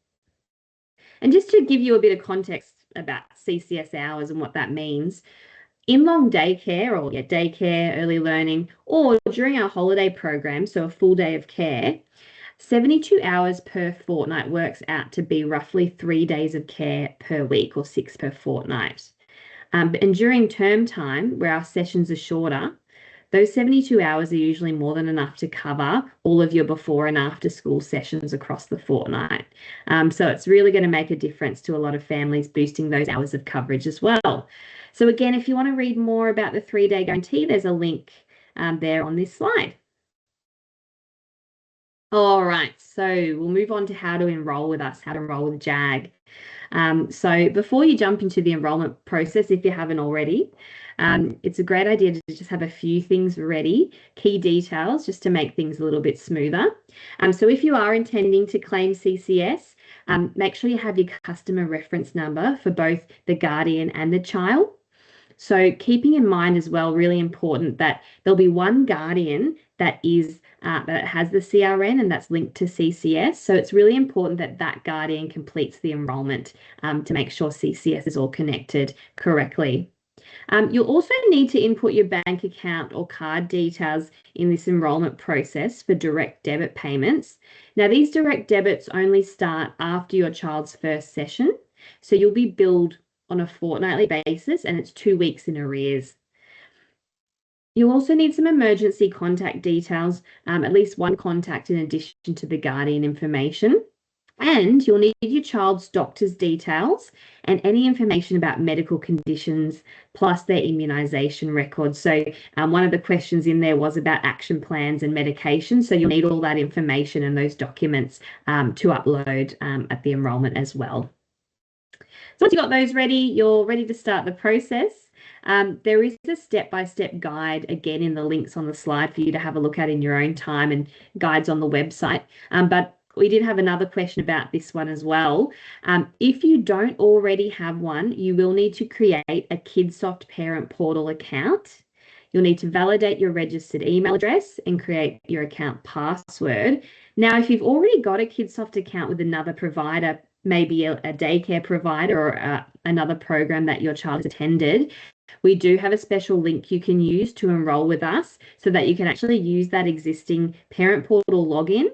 And just to give you a bit of context about CCS hours and what that means, in long daycare or daycare, early learning, or during our holiday program, so a full day of care, 72 hours per fortnight works out to be roughly 3 days of care per week or 6 per fortnight. And during term time, where our sessions are shorter, those 72 hours are usually more than enough to cover all of your before and after school sessions across the fortnight. So it's really going to make a difference to a lot of families, boosting those hours of coverage as well. So again, if you want to read more about the 3-day guarantee, there's a link there on this slide. All right, so we'll move on to how to enroll with us, how to enroll with JAG. So before you jump into the enrolment process, if you haven't already, it's a great idea to just have a few things ready, key details, just to make things a little bit smoother. So if you are intending to claim CCS, make sure you have your customer reference number for both the guardian and the child. So keeping in mind as well, really important, that there'll be one guardian that is that has the CRN and that's linked to CCS. So it's really important that that guardian completes the enrolment to make sure CCS is all connected correctly. You'll also need to input your bank account or card details in this enrolment process for direct debit payments. Now, these direct debits only start after your child's first session, so you'll be billed on a fortnightly basis and it's 2 weeks in arrears. You'll also need some emergency contact details, at least one contact in addition to the guardian information. And you'll need your child's doctor's details and any information about medical conditions, plus their immunisation records. So one of the questions in there was about action plans and medication. So you'll need all that information and those documents to upload at the enrolment as well. So once you've got those ready, you're ready to start the process. There is a step-by-step guide, again, in the links on the slide for you to have a look at in your own time, and guides on the website. But we did have another question about this one as well. If you don't already have one, you will need to create a Kidsoft Parent Portal account. You'll need to validate your registered email address and create your account password. Now, if you've already got a Kidsoft account with another provider, maybe a daycare provider or another program that your child has attended, we do have a special link you can use to enroll with us so that you can actually use that existing parent portal login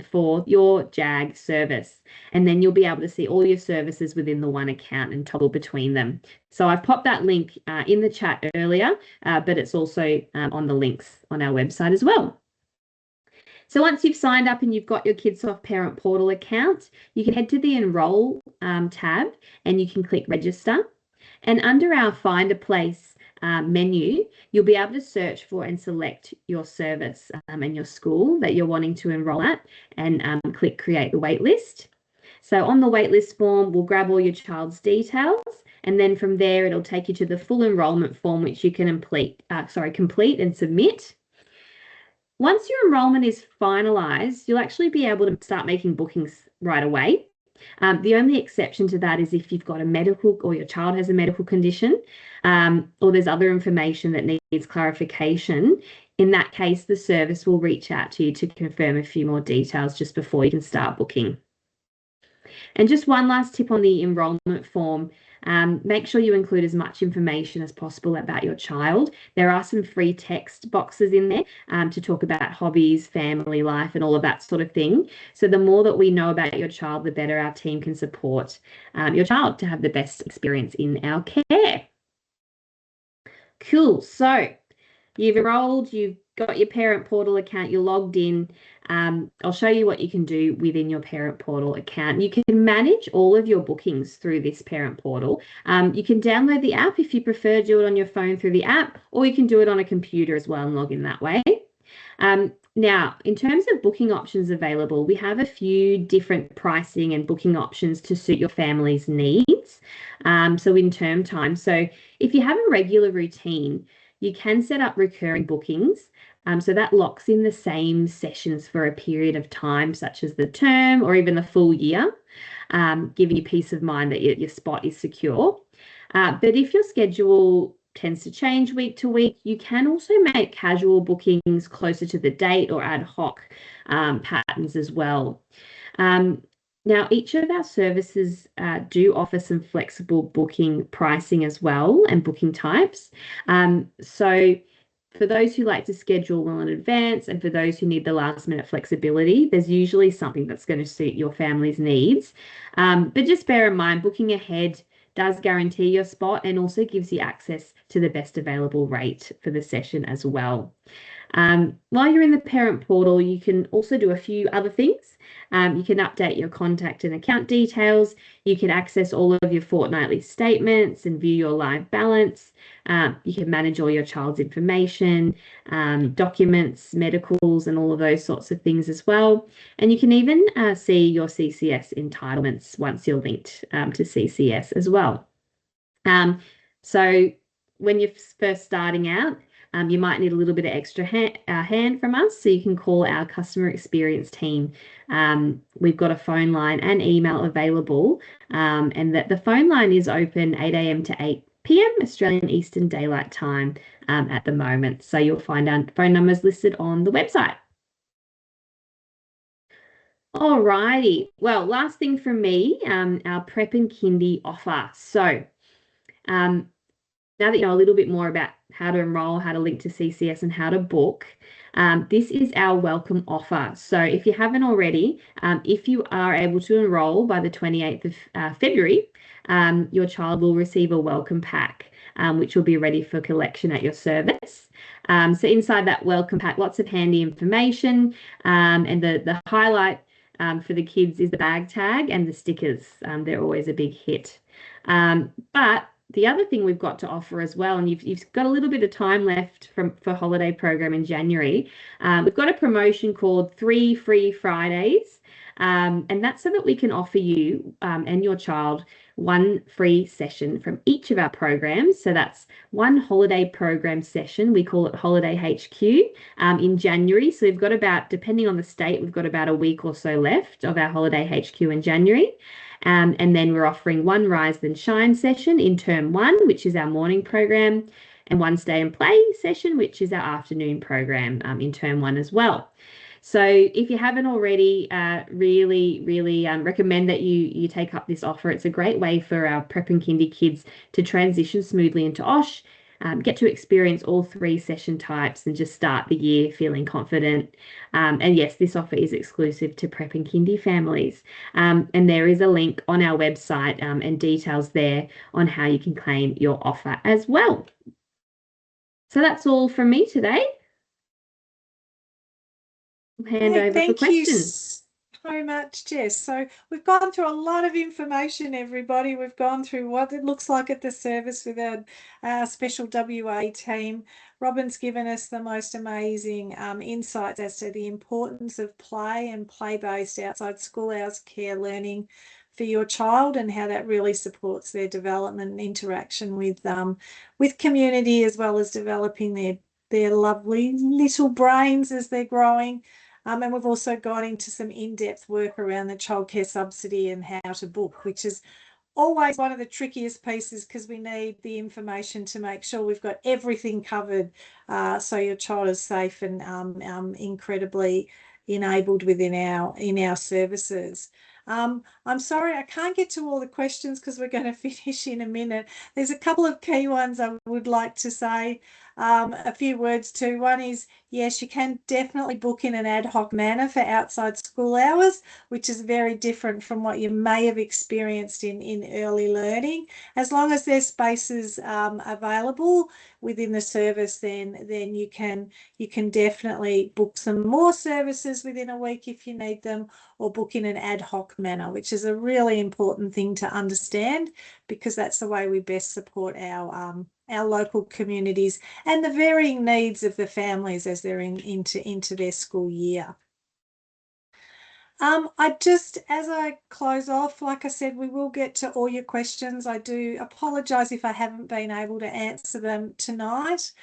for your JAG service. And then you'll be able to see all your services within the one account and toggle between them. So I've popped that link in the chat earlier, but it's also on the links on our website as well. So once you've signed up and you've got your Kidsoft Parent Portal account, you can head to the Enroll tab and you can click Register. And under our Find a Place menu, you'll be able to search for and select your service and your school that you're wanting to enroll at, and click Create the Waitlist. So on the waitlist form, we'll grab all your child's details, and then from there, it'll take you to the full enrolment form, which you can complete and submit. Once your enrolment is finalised, you'll actually be able to start making bookings right away. The only exception to that is if you've got a medical, or your child has a medical condition, or there's other information that needs clarification. In that case, the service will reach out to you to confirm a few more details just before you can start booking. And just one last tip on the enrolment form. Make sure you include as much information as possible about your child. There are some free text boxes in there to talk about hobbies, family life, and all of that sort of thing. So the more that we know about your child, the better our team can support your child to have the best experience in our care. Cool. So you've enrolled, you've got your parent portal account, you're logged in. I'll show you what you can do within your parent portal account. You can manage all of your bookings through this parent portal. You can download the app if you prefer, do it on your phone through the app, or you can do it on a computer as well and log in that way. Now, in terms of booking options available, we have a few different pricing and booking options to suit your family's needs. So in term time, so if you have a regular routine, you can set up recurring bookings. So that locks in the same sessions for a period of time, such as the term or even the full year, giving you peace of mind that your spot is secure. But if your schedule tends to change week to week, you can also make casual bookings closer to the date or ad hoc patterns as well. Now, each of our services do offer some flexible booking pricing as well, and booking types. So for those who like to schedule well in advance, and for those who need the last minute flexibility, there's usually something that's going to suit your family's needs. But just bear in mind, booking ahead does guarantee your spot and also gives you access to the best available rate for the session as well. While you're in the parent portal, you can also do a few other things. You can update your contact and account details. You can access all of your fortnightly statements and view your live balance. You can manage all your child's information, documents, medicals, and all of those sorts of things as well. And you can even see your CCS entitlements once you're linked to CCS as well. So when you're first starting out, you might need a little bit of extra hand from us, so you can call our customer experience team. We've got a phone line and email available, and that the phone line is open 8 a.m. to 8 p.m. Australian Eastern Daylight Time at the moment. So you'll find our phone numbers listed on the website. Alrighty, well, last thing from me, our Prep and Kindy offer. So now that you know a little bit more about how to enroll, how to link to CCS and how to book, this is our welcome offer. So if you haven't already, if you are able to enroll by the 28th of February, your child will receive a welcome pack, which will be ready for collection at your service. So inside that welcome pack, lots of handy information, and the highlight for the kids is the bag tag and the stickers. They're always a big hit. But the other thing we've got to offer as well, and you've got a little bit of time left for holiday program in January, we've got a promotion called 3 Free Fridays, and that's so that we can offer you and your child one free session from each of our programs. So that's one holiday program session. We call it Holiday HQ in January. So we've got about, depending on the state, we've got about a week or so left of our Holiday HQ in January. And then we're offering one Rise Then Shine session in term 1, which is our morning program, and one Stay and Play session, which is our afternoon program in term 1 as well. So if you haven't already, really recommend that you take up this offer. It's a great way for our Prep and Kindy kids to transition smoothly into OSH, get to experience all 3 session types and just start the year feeling confident. And yes, this offer is exclusive to Prep and Kindy families. And there is a link on our website and details there on how you can claim your offer as well. So that's all from me today. Hand over for questions. So much, Jess. So we've gone through a lot of information, everybody. We've gone through what it looks like at the service with our special WA team. Robin's given us the most amazing insights as to the importance of play and play-based outside school hours care learning for your child, and how that really supports their development and interaction with community, as well as developing their lovely little brains as they're growing. And we've also got into some in-depth work around the childcare subsidy and how to book, which is always one of the trickiest pieces, because we need the information to make sure we've got everything covered, so your child is safe and incredibly enabled within our services. I'm sorry I can't get to all the questions because we're going to finish in a minute. There's a couple of key ones I would like to say a few words to. One is, yes, you can definitely book in an ad hoc manner for outside school hours, which is very different from what you may have experienced in early learning. As long as there's spaces available within the service, then you can definitely book some more services within a week if you need them, or book in an ad hoc manner, which is a really important thing to understand, because that's the way we best support our local communities and the varying needs of the families as they're into their school year. As I close off, like I said, we will get to all your questions. I do apologise if I haven't been able to answer them tonight.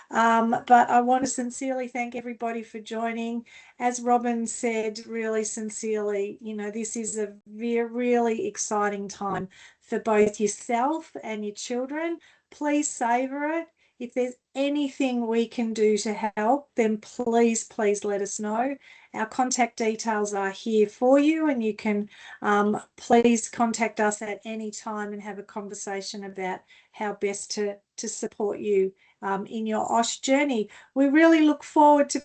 But I want to sincerely thank everybody for joining. As Robin said, really sincerely, this is a really exciting time for both yourself and your children. Please savour it. If there's anything we can do to help, then please let us know. Our contact details are here for you, and you can please contact us at any time and have a conversation about how best to support you in your OSH journey. We really look forward to